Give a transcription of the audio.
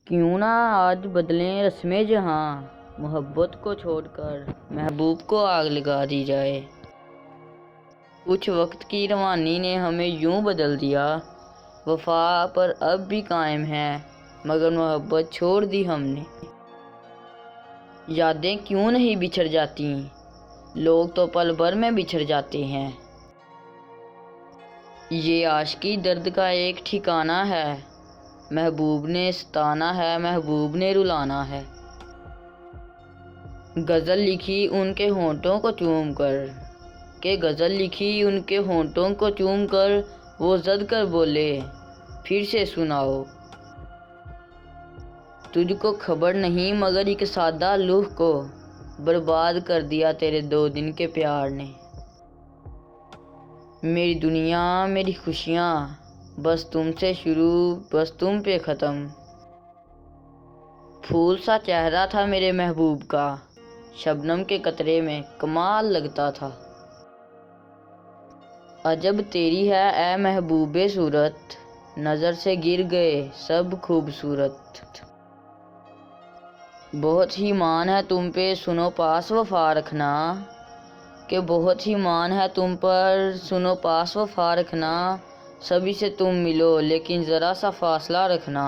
کیوں نہ آج بدلیں رسمیں جہاں، محبت کو چھوڑ کر محبوب کو آگ لگا دی جائے۔ کچھ وقت کی روانی نے ہمیں یوں بدل دیا، وفا پر اب بھی قائم ہے مگر محبت چھوڑ دی ہم نے۔ یادیں کیوں نہیں بچھڑ جاتی، لوگ تو پل بھر میں بچھڑ جاتے ہیں۔ یہ عاشقی درد کا ایک ٹھکانہ ہے، محبوب نے ستانا ہے، محبوب نے رلانا ہے۔ غزل لکھی ان کے ہونٹوں کو چوم کر، کہ غزل لکھی ان کے ہونٹوں کو چوم کر، وہ زد کر بولے پھر سے سناؤ۔ تجھ کو خبر نہیں مگر ایک سادہ لوح کو برباد کر دیا تیرے 2 دن کے پیار نے۔ میری دنیا میری خوشیاں بس تم سے شروع بس تم پہ ختم۔ پھول سا چہرہ تھا میرے محبوب کا، شبنم کے قطرے میں کمال لگتا تھا۔ عجب تیری ہے اے محبوب صورت، نظر سے گر گئے سب خوبصورت۔ بہت ہی مان ہے تم پہ سنو پاس وفا رکھنا، کہ بہت ہی مان ہے تم پر سنو پاس وفا رکھنا۔ سبھی سے تم ملو لیکن ذرا سا فاصلہ رکھنا۔